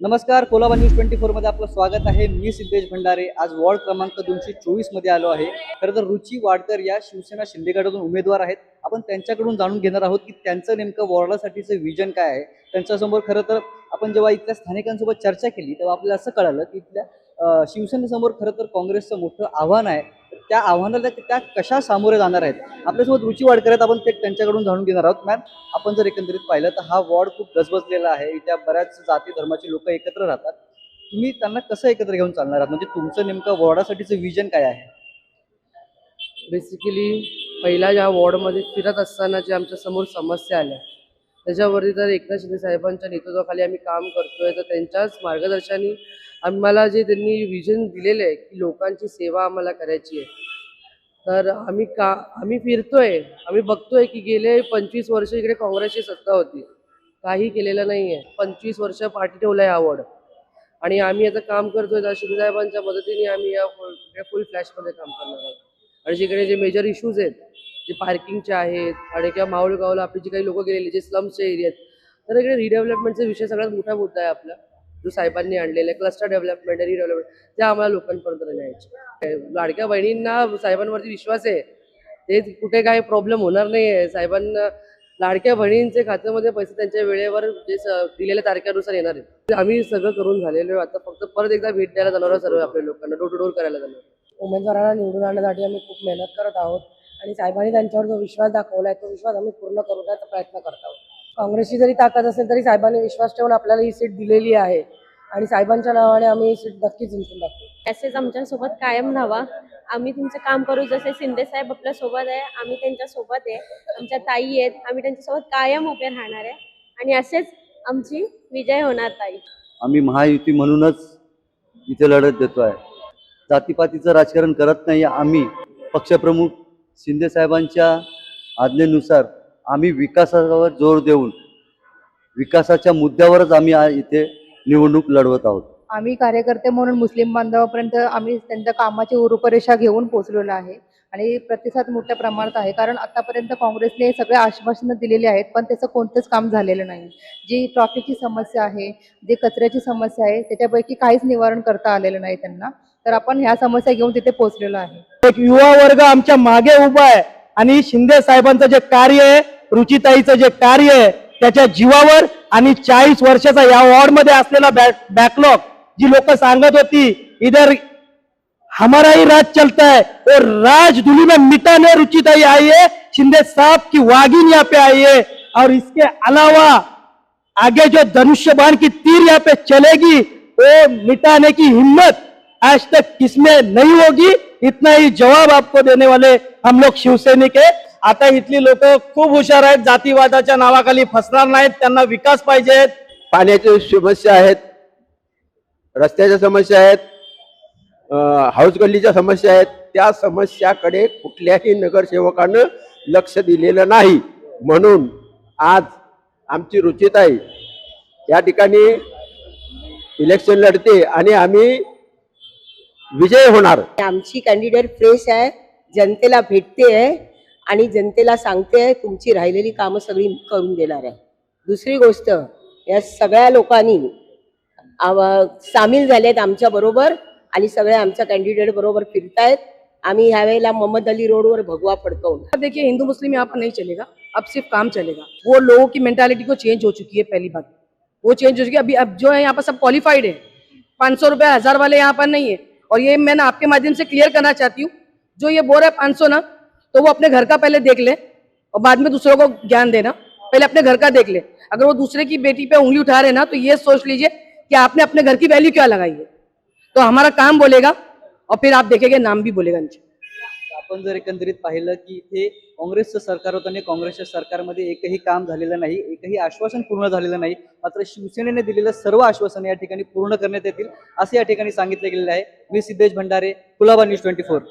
नमस्कार, कोलाबा न्यूज 24 मध्ये आपलं स्वागत आहे. मी सिद्धेश भंडारे. आज वॉर्ड क्रमांक 224 मध्ये आलो आहे. खरं तर रुची वाडकर या शिवसेना शिंदे गटातून उमेदवार आहेत. आपण त्यांच्याकडून जाणून घेणार आहोत की त्यांचं नेमकं वॉर्डासाठीचं विजन काय आहे. त्यांच्यासमोर खरं तर आपण जेव्हा इथल्या स्थानिकांसोबत चर्चा केली तेव्हा आपल्याला असं कळालं की इथल्या शिवसेनेसमोर खरं तर काँग्रेसचं मोठं आव्हान आहे. त्या आव्हानाला त्या कशा सामोरे जाणार आहेत. आपल्यासोबत रुची वाडकर आहेत. आपण ते त्यांच्याकडून जाणून घेणार आहोत. मॅम, आपण जर एकंदरीत पाहिलं तर हा वॉर्ड खूप गजबजलेला आहे. इथे बऱ्याच जाती धर्माचे लोक एकत्र राहतात. तुम्ही त्यांना कसं एकत्र घेऊन चालणार आहात? म्हणजे तुमचं नेमकं वॉर्डासाठीचं विजन काय आहे? बेसिकली पहिला ज्या वॉर्डमध्ये फिरत असताना जे आमच्या समोर समस्या आल्या त्याच्यावरती तर एकनाथ शिंदे साहेबांच्या नेतृत्वाखाली आम्ही काम करतोय. तर त्यांच्याच मार्गदर्शनाने आम्हाला जे त्यांनी विजन दिलेलं आहे की लोकांची सेवा आम्हाला करायची आहे, तर आम्ही फिरतोय, आम्ही बघतोय की गेले 25 वर्ष इकडे काँग्रेसची सत्ता होती, काही केलेलं नाही आहे. 25 वर्ष पाठी ठेवलं आहे आवड, आणि आम्ही आता काम करतोय त्या शिंदे साहेबांच्या मदतीने आम्ही या फुल फ्लॅशमध्ये काम करणार आहोत. आणि जिकडे जे मेजर इश्यूज आहेत, जे पार्किंगचे आहेत आणि किंवा माऊळगावला आपली जी काही लोक गेलेली जे स्लम्सचे एरिया आहेत, तर इकडे रिडेव्हलपमेंटचा विषय सगळ्यात मोठा मुद्दा आहे आपला, जो साहेबांनी आणलेला आहे. क्लस्टर डेव्हलपमेंट, रिडेव्हलपमेंट, ते आम्हाला लोकांपर्यंत न्यायचे. लाडक्या बहिणींना साहेबांवरती विश्वास आहे, ते कुठे काही प्रॉब्लेम होणार नाही आहे. साहेबांना लाडक्या बहिणींचे खात्यामध्ये पैसे त्यांच्या वेळेवर जे दिलेल्या तारखेनुसार येणार आहेत. आम्ही सगळं करून झालेलो आहे. आता फक्त परत एकदा भेट द्यायला जाणार आहोत सर्व आपल्या लोकांना, डोर टू डोर करायला जाणार. उमेदवारांना निवडून आणण्यासाठी आम्ही खूप मेहनत करत आहोत आणि साहेबांनी त्यांच्यावर जो विश्वास दाखवला आहे तो विश्वास आम्ही पूर्ण करण्याचा प्रयत्न करत आहोत. काँग्रेसची जरी ताकद असेल तरी साहेबांनी विश्वास ठेवून आपल्याला ही सीट दिलेली आहे आणि साहेबांच्या नावाने आम्ही ही सीट नक्कीच जिंकून दाखवू. असेच आमच्यासोबत कायम राहावा. आम्ही तुमचं काम करू. जसे शिंदे साहेब आपल्या सोबत आहे, आम्ही त्यांच्या सोबत आहे. आमच्या ताई आहेत, आम्ही त्यांच्यासोबत कायम उभे राहणार आहे आणि असेच आमची विजय होणार ताई. आम्ही महायुती म्हणूनच इथे लढत देतो आहे. जातीपातीचं राजकारण करत नाही. आम्ही पक्षप्रमुख शिंदे साहेबांच्या आज्ञेनुसार आम्ही विकासावर जोर देऊन विकासाच्या मुद्द्यावरच आम्ही इथे निवडणूक लढवत आहोत. आम्ही कार्यकर्ते म्हणून मुस्लिम बांधवापर्यंत आम्ही त्यांच्या कामाची रूपरेषा घेऊन पोहोचलेलो आहे आणि प्रतिसाद मोठ्या प्रमाणात आहे. कारण आतापर्यंत काँग्रेसने सगळे आश्वासनं दिलेली आहेत पण त्याचं कोणतंच काम झालेलं नाही. जी ट्रॉफिकची समस्या आहे, जी कचऱ्याची समस्या आहे, त्याच्यापैकी काहीच निवारण करता आलेलं नाही त्यांना. तर आपण ह्या समस्या घेऊन तिथे पोहोचलेलो आहे. एक युवा वर्ग आमच्या मागे उभा आहे आणि शिंदे साहेबांचं जे कार्य आहे, रुचिताईचं जे कार्य आहे, त्याच्या जीवावर आणि 40 वर्षाचा या वॉर्ड मध्ये असलेला बॅकलॉग, जी लोक सांगत होती इधर हमारा ही राज चलता है और राज धूलि में मिटाने रुचिताई आई है, शिंदे साहब की वागिन यहाँ पे आई है. और इसके अलावा आगे जो धनुष्यबाण की तीर यहाँ पे चलेगी वो मिटाने की हिम्मत आज तक किसमें नहीं होगी. इतना ही जवाब आपको देने वाले हम लोग शिवसैनिक है. आता इथली लोक खूप हुशार आहेत, जातीवादाच्या नावाखाली फसणार नाहीत. त्यांना विकास पाहिजे. पाण्याच्या समस्या आहेत, रस्त्याच्या समस्या आहेत, हाऊस गल्लीच्या समस्या आहेत. त्या समस्याकडे कुठल्याही नगरसेवकानं लक्ष दिलेलं नाही. म्हणून आज आमची रुचिताई या ठिकाणी इलेक्शन लढते आणि आम्ही विजय होणार. आमची कॅन्डिडेट फ्रेश आहे, जनतेला भेटते आहे आणि जनतेला सांगते आहे तुमची राहिलेली कामं सगळी करून देणार आहे. दुसरी गोष्ट, या सगळ्या लोकांनी सामील झालेत आमच्या बरोबर आणि सगळे आमच्या कॅन्डिडेट बरोबर फिरतायत. आम्ही ह्यावेळेला मोहम्मद अली रोडवर भगवा फडकवून. देखिए, हिंदू मुस्लिम यहाँ पर नहीं चलेगा, अब सिर्फ काम चलेगा. वो लोगों की मेंटालिटी को चेंज हो चुकी है. पहली बात वो चेंज हो चुकी है. अभी अब जो है यहाँ पर सब क्वालिफाइड है. 500 रुपये 1000 वाले यहाँ पर नहीं है. और ये मैं आपके माध्यम से क्लियर करना चाहती हूँ, जो ये बोल रहा है 500 ना, तो वो अपने घर का पहले देख ले और बाद में दूसरों को ज्ञान देना. पहले अपने घर का देख ले. अगर वो दूसरे की बेटी पे उंगली उठा रहे ना, तो ये सोच लीजिए कि आपने अपने घर की वैल्यू क्या लगाई है. तो हमारा काम बोलेगा और फिर आप देखेंगे नाम भी बोलेगा नीचे. आपण जर एकंदरीत पाहिलं की इथे काँग्रेसचं सरकार होतं आणि काँग्रेसच्या सरकारमध्ये एकही काम झालेलं नाही, एकही आश्वासन पूर्ण झालेलं नाही. मात्र शिवसेनेने दिलेलं सर्व आश्वासन या ठिकाणी पूर्ण करण्यात येतील असे या ठिकाणी सांगितले गेलेले आहे. मी सिद्धेश भंडारे, कोलाबा न्यूज 24.